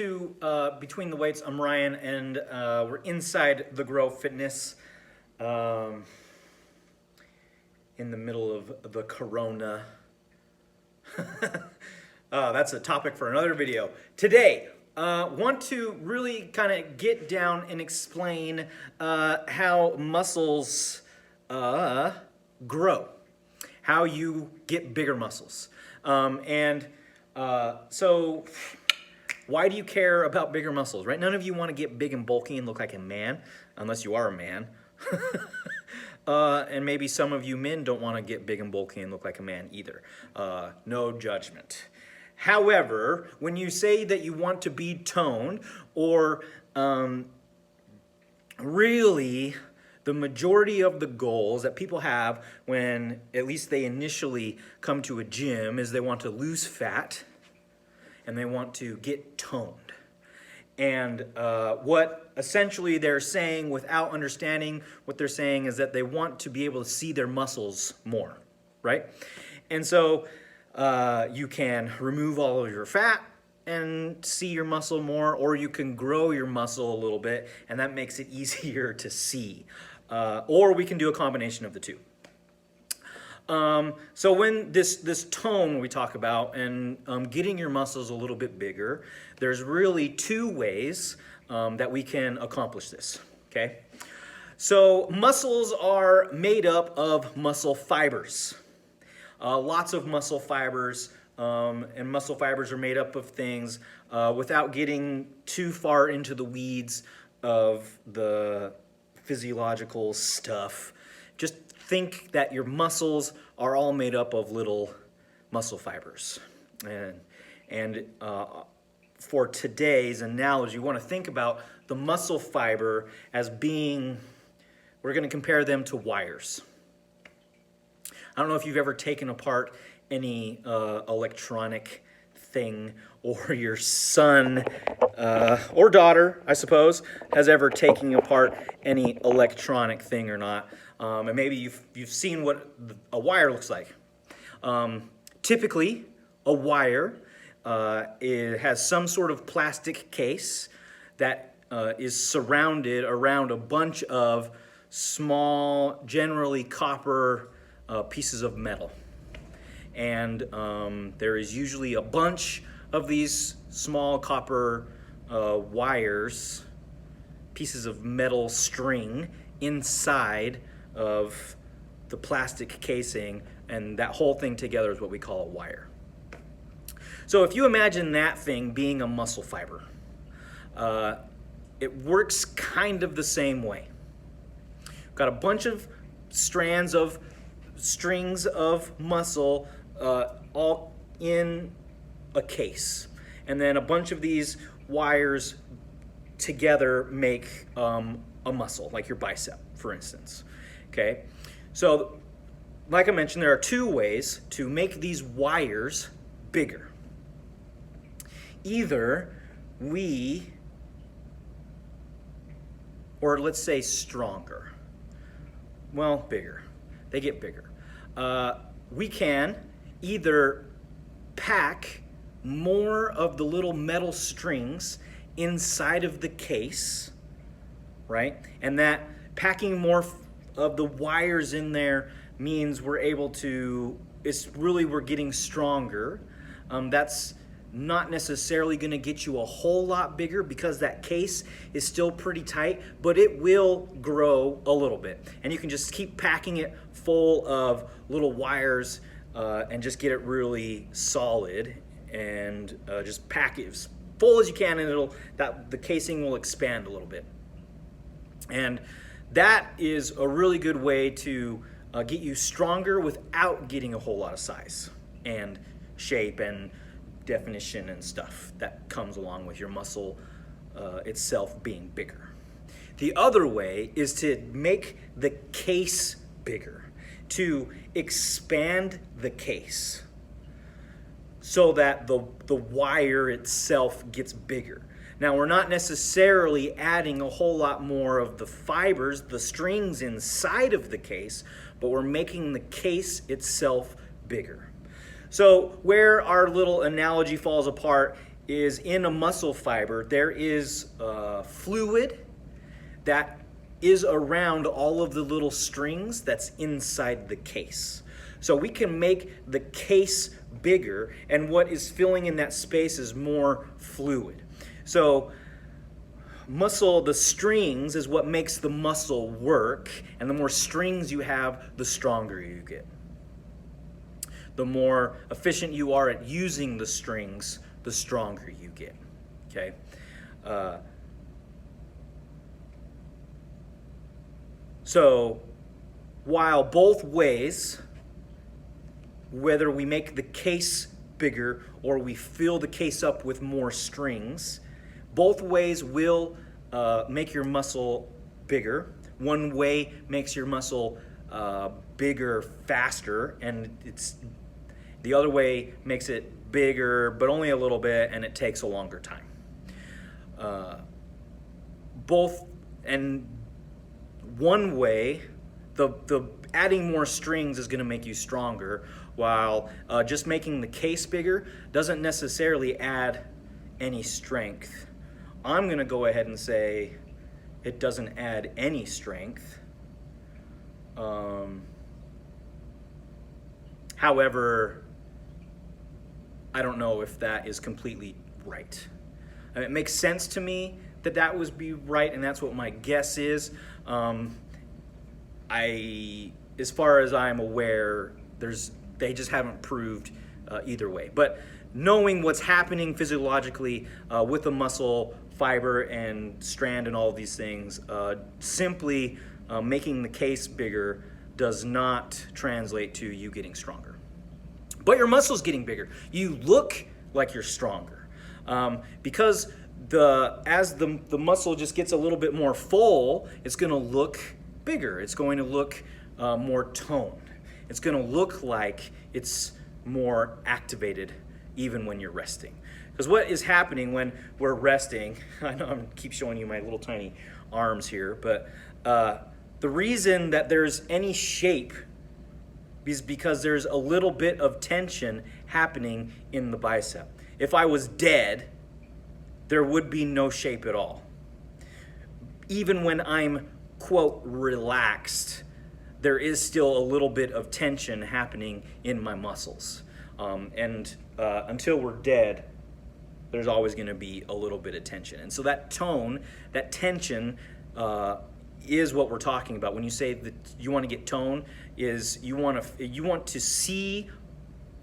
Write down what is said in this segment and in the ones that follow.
To Between the Weights. I'm Ryan, and we're inside the Grow Fitness in the middle of the corona. That's a topic for another video. Today, want to really kind of get down and explain how muscles grow, how you get bigger muscles. So why do you care about bigger muscles, right? None of you want to get big and bulky and look like a man, unless you are a man. And maybe some of you men don't want to get big and bulky and look like a man either. No judgment. However, when you say that you want to be toned, or really the majority of the goals that people have when at least they initially come to a gym is they want to lose fat and they want to get toned. And what essentially they're saying, without understanding what they're saying, is that they want to be able to see their muscles more, right? And so you can remove all of your fat and see your muscle more, or you can grow your muscle a little bit, and that makes it easier to see. Or we can do a combination of the two. So when this tone we talk about and getting your muscles a little bit bigger, there's really two ways that we can accomplish this, okay? So muscles are made up of muscle fibers. Lots of muscle fibers, and muscle fibers are made up of things without getting too far into the weeds of the physiological stuff. Just think that your muscles are all made up of little muscle fibers. And for today's analogy, you want to think about the muscle fiber as being, we're going to compare them to wires. I don't know if you've ever taken apart any electronic thing, or your son or daughter, I suppose, has ever taken apart any electronic thing or not. And maybe you've seen what a wire looks like. Typically, a wire it has some sort of plastic case that is surrounded around a bunch of small, generally copper pieces of metal. And there is usually a bunch of these small copper wires, pieces of metal string inside of the plastic casing, and that whole thing together is what we call a wire. So if you imagine that thing being a muscle fiber, it works kind of the same way. Got a bunch of strands of strings of muscle all in a case, and then a bunch of these wires together make a muscle, like your bicep, for instance. Okay, so like I mentioned, there are two ways to make these wires bigger. Either or let's say stronger. Well, bigger. They get bigger. We can either pack more of the little metal strings inside of the case, right? And that packing more of the wires in there means we're getting stronger. That's not necessarily going to get you a whole lot bigger because that case is still pretty tight, but it will grow a little bit. And you can just keep packing it full of little wires and just get it really solid, and just pack it as full as you can, and the casing will expand a little bit. And that is a really good way to get you stronger without getting a whole lot of size and shape and definition and stuff that comes along with your muscle itself being bigger. The other way is to make the case bigger, to expand the case so that the wire itself gets bigger. Now, we're not necessarily adding a whole lot more of the fibers, the strings inside of the case, but we're making the case itself bigger. So where our little analogy falls apart is in a muscle fiber, there is fluid that is around all of the little strings that's inside the case. So we can make the case bigger, and what is filling in that space is more fluid. So muscle, the strings is what makes the muscle work, and the more strings you have, the stronger you get. The more efficient you are at using the strings, the stronger you get, okay? So while both ways, whether we make the case bigger or we fill the case up with more strings, both ways will make your muscle bigger. One way makes your muscle bigger faster, and the other way makes it bigger, but only a little bit, and it takes a longer time. Both, and one way, the adding more strings is going to make you stronger, while just making the case bigger doesn't necessarily add any strength. I'm going to go ahead and say it doesn't add any strength. However, I don't know if that is completely right. I mean, it makes sense to me that that would be right, and that's what my guess is. As far as I'm aware, they just haven't proved either way. But knowing what's happening physiologically with the muscle fiber and strand and all of these things, simply making the case bigger does not translate to you getting stronger. But your muscle's getting bigger. You look like you're stronger. Because as the muscle just gets a little bit more full, it's going to look bigger. It's going to look more toned. It's going to look like it's more activated even when you're resting. Because what is happening when we're resting, I know I keep showing you my little tiny arms here, but the reason that there's any shape is because there's a little bit of tension happening in the bicep. If I was dead, there would be no shape at all. Even when I'm, quote, relaxed, there is still a little bit of tension happening in my muscles. Until we're dead, there's always going to be a little bit of tension. And so that tone, that tension, is what we're talking about. When you say that you want to get tone, is you want to see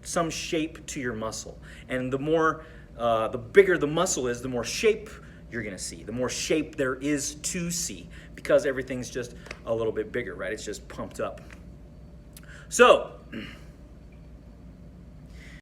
some shape to your muscle. And the bigger the muscle is, the more shape you're going to see. The more shape there is to see, because everything's just a little bit bigger, right? It's just pumped up. So